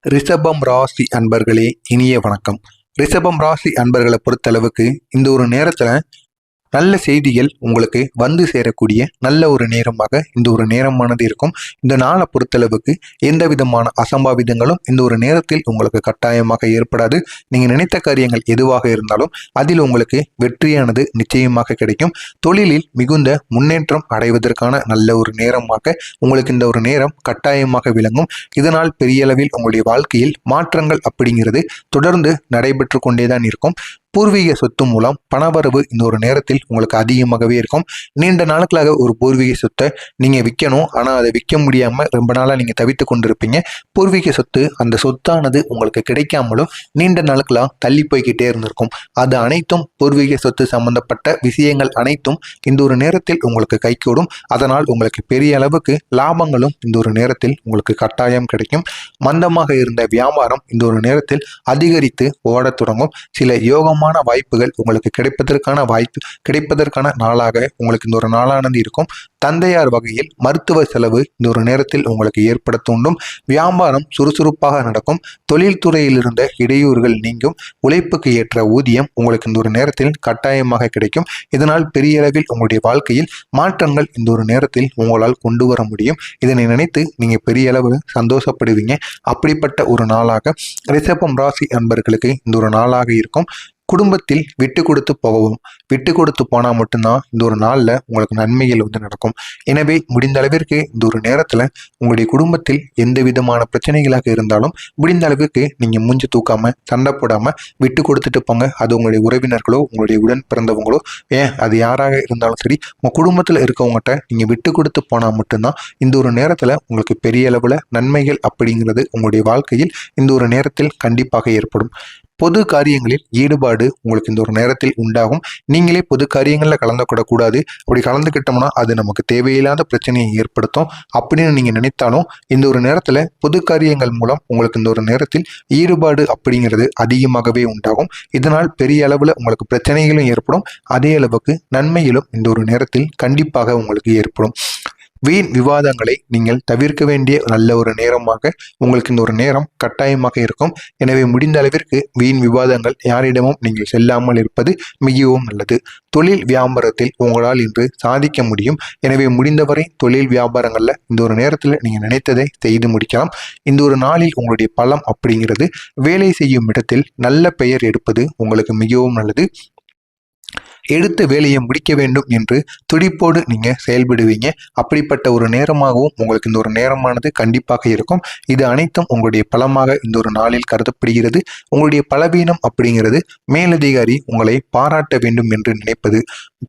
ரிஷபம் ராசி அன்பர்களே, இனிய வணக்கம். ரிஷபம் ராசி அன்பர்களை பொறுத்தளவுக்கு இந்த ஒரு நேரத்துல நல்ல செய்திகள் உங்களுக்கு வந்து சேரக்கூடிய நல்ல ஒரு நேரமாக இந்த ஒரு நேரமானது இருக்கும். இந்த நாளை பொறுத்தளவுக்கு எந்த விதமான அசம்பாவிதங்களும் இந்த ஒரு நேரத்தில் உங்களுக்கு கட்டாயமாக ஏற்படாது. நீங்க நினைத்த காரியங்கள் எதுவாக இருந்தாலும் அதில் உங்களுக்கு வெற்றியானது நிச்சயமாக கிடைக்கும். தொழிலில் மிகுந்த முன்னேற்றம் அடைவதற்கான நல்ல ஒரு நேரமாக உங்களுக்கு இந்த ஒரு நேரம் கட்டாயமாக விளங்கும். இதனால் பெரிய அளவில் உங்களுடைய வாழ்க்கையில் மாற்றங்கள் அப்படிங்கிறது தொடர்ந்து நடைபெற்று கொண்டேதான் இருக்கும். பூர்வீக சொத்து மூலம் பணவரவு இந்த ஒரு நேரத்தில் உங்களுக்கு அதிகமாகவே இருக்கும். நீண்ட நாட்களாக ஒரு பூர்வீக சொத்தை நீங்க விற்கணும், ஆனால் அதை விற்க முடியாம ரொம்ப நாளாக நீங்க தவித்து கொண்டிருப்பீங்க. பூர்வீக சொத்து அந்த சொத்தானது உங்களுக்கு கிடைக்காமலும் நீண்ட நாட்களாக தள்ளி போய்கிட்டே இருந்திருக்கும். அது அனைத்தும் பூர்வீக சொத்து சம்பந்தப்பட்ட விஷயங்கள் அனைத்தும் இந்த ஒரு நேரத்தில் உங்களுக்கு கைகூடும். அதனால் உங்களுக்கு பெரிய அளவுக்கு லாபங்களும் இந்த ஒரு நேரத்தில் உங்களுக்கு கட்டாயம் கிடைக்கும். மந்தமாக இருந்த வியாபாரம் இந்த ஒரு நேரத்தில் அதிகரித்து ஓடத் தொடங்கும். சில யோகம் வாய்ப்புகள் உங்களுக்கு கிடைப்பதற்கான நாளாக உங்களுக்கு இந்த ஒரு நாளானது இருக்கும். தந்தையார் வகையில் மருத்துவ செலவு இந்த ஒரு நேரத்தில் உங்களுக்கு ஏற்பட தூண்டும். வியாபாரம் சுறுசுறுப்பாக நடக்கும். தொழில்துறையில் இருந்த இடையூறுகள் நீங்கும். உழைப்புக்கு ஏற்ற ஊதியம் உங்களுக்கு இந்த ஒரு நேரத்தில் கட்டாயமாக கிடைக்கும். இதனால் பெரிய அளவில் உங்களுடைய வாழ்க்கையில் மாற்றங்கள் இந்த ஒரு நேரத்தில் உங்களால் கொண்டு வர முடியும். இதனை நினைத்து நீங்க பெரிய அளவு சந்தோஷப்படுவீங்க. அப்படிப்பட்ட ஒரு நாளாக ரிஷபம் ராசி அன்பர்களுக்கு இந்த ஒரு நாளாக இருக்கும். குடும்பத்தில் விட்டு கொடுத்து போகவும், விட்டு கொடுத்து போனால் மட்டும்தான் இந்த ஒரு நாளில் உங்களுக்கு நன்மைகள் நடக்கும். எனவே முடிந்த அளவிற்கு இந்த ஒரு நேரத்தில் உங்களுடைய குடும்பத்தில் எந்த விதமான பிரச்சனைகளாக இருந்தாலும் முடிந்த அளவிற்கு நீங்கள் மூஞ்சி தூக்காமல் சண்டை போடாமல் விட்டு கொடுத்துட்டு போங்க. அது உங்களுடைய உறவினர்களோ உங்களுடைய உடன் பிறந்தவங்களோ அது யாராக இருந்தாலும் சரி, உங்கள் குடும்பத்தில் இருக்கவங்ககிட்ட நீங்கள் விட்டு கொடுத்து போனால் மட்டும்தான் இந்த ஒரு நேரத்தில் உங்களுக்கு பெரிய அளவில் நன்மைகள் அப்படிங்கிறது உங்களுடைய வாழ்க்கையில் இந்த ஒரு நேரத்தில் கண்டிப்பாக ஏற்படும். பொது காரியங்களில் ஈடுபாடு உங்களுக்கு இந்த ஒரு நேரத்தில் உண்டாகும். நீங்களே பொது காரியங்களில் கலந்துக்கூடாது. அப்படி கலந்துக்கிட்டோம்னா அது நமக்கு தேவையில்லாத பிரச்சனையை ஏற்படுத்தும் அப்படின்னு நீங்கள் நினைத்தாலும் இந்த ஒரு நேரத்தில் பொது காரியங்கள் மூலம் உங்களுக்கு இந்த ஒரு நேரத்தில் ஈடுபாடு அப்படிங்கிறது அதிகமாகவே உண்டாகும். இதனால் பெரிய அளவில் உங்களுக்கு பிரச்சனைகளும் ஏற்படும். அதே அளவுக்கு நன்மைகளும் இந்த ஒரு நேரத்தில் கண்டிப்பாக உங்களுக்கு ஏற்படும். வீண் விவாதங்களை நீங்கள் தவிர்க்க வேண்டிய நல்ல ஒரு நேரமாக உங்களுக்கு இந்த ஒரு நேரம் கட்டாயமாக இருக்கும். எனவே முடிந்த அளவிற்கு வீண் விவாதங்கள் யாரிடமும் நீங்கள் செல்லாமல் இருப்பது மிகவும் நல்லது. தொழில் வியாபாரத்தில் உங்களால் இன்று சாதிக்க முடியும். எனவே முடிந்தவரை தொழில் வியாபாரங்களில் இந்த ஒரு நேரத்தில் நீங்கள் நினைத்ததை செய்து முடிக்கலாம். இந்த ஒரு நாளில் உங்களுடைய பலம் அப்படிங்கிறது வேலை செய்யும் இடத்தில் நல்ல பெயர் எடுப்பது உங்களுக்கு மிகவும் நல்லது. எடுத்த வேலையை முடிக்க வேண்டும் என்று துடிப்போடு நீங்க செயல்படுவீங்க. அப்படிப்பட்ட ஒரு நேரமாகவும் உங்களுக்கு இந்த ஒரு நேரமானது கண்டிப்பாக இருக்கும். இது அனைத்தும் உங்களுடைய பலமாக இந்த ஒரு நாளில் கருதப்படுகிறது. உங்களுடைய பலவீனம் அப்படிங்கிறது மேலதிகாரி உங்களை பாராட்ட வேண்டும் என்று நினைப்பது.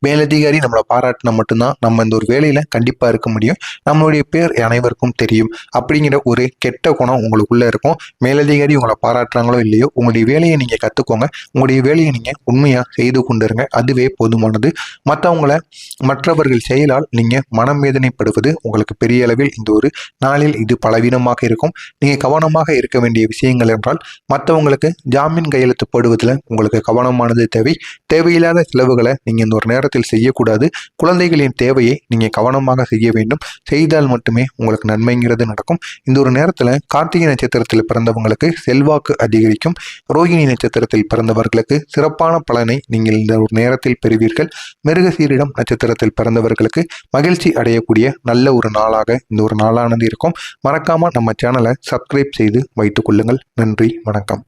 மேலதிகாரி நம்மளை பாராட்டினா மட்டும்தான் நம்ம இந்த ஒரு வேலையில கண்டிப்பா இருக்க முடியும். நம்மளுடைய பேர் அனைவருக்கும் தெரியும் அப்படிங்கிற ஒரு கெட்ட குணம் உங்களுக்குள்ள இருக்கும். மேலதிகாரி உங்களை பாராட்டுறாங்களோ இல்லையோ, உங்களுடைய வேலையை நீங்க கத்துக்கோங்க. உங்களுடைய வேலையை நீங்க உண்மையா செய்து கொண்டிருங்க. அதுவே போதுமானது. மற்றவர்கள் செயலால் நீங்க மனம் வேதனைப்படுவது உங்களுக்கு பெரிய அளவில் இந்த ஒரு நாளில் இது பலவீனமாக இருக்கும். நீங்க கவனமாக இருக்க வேண்டிய விஷயங்கள் என்றால், மற்றவங்களுக்கு ஜாமீன் கையெழுத்து போடுவதில் உங்களுக்கு கவனமானது தேவை. தேவையில்லாத செலவுகளை நீங்க இந்த ஒரு நேரத்தில் செய்யக்கூடாது. குழந்தைகளின் தேவையை நீங்க கவனமாக செய்ய வேண்டும். செய்தால் மட்டுமே உங்களுக்கு நன்மைங்கிறது நடக்கும். இந்த ஒரு நேரத்தில் கார்த்திகை நட்சத்திரத்தில் பிறந்தவங்களுக்கு செல்வாக்கு அதிகரிக்கும். ரோகிணி நட்சத்திரத்தில் பிறந்தவர்களுக்கு சிறப்பான பலனை நீங்கள் இந்த ஒரு நேரத்தில் பெறுவீர்கள். மிருகசீரிடம் நட்சத்திரத்தில் பிறந்தவர்களுக்கு மகிழ்ச்சி அடையக்கூடிய நல்ல ஒரு நாளாக இந்த ஒரு நாளானது இருக்கும். மறக்காம நம்ம சேனலை சப்ஸ்கிரைப் செய்து வைத்துக் கொள்ளுங்கள். நன்றி, வணக்கம்.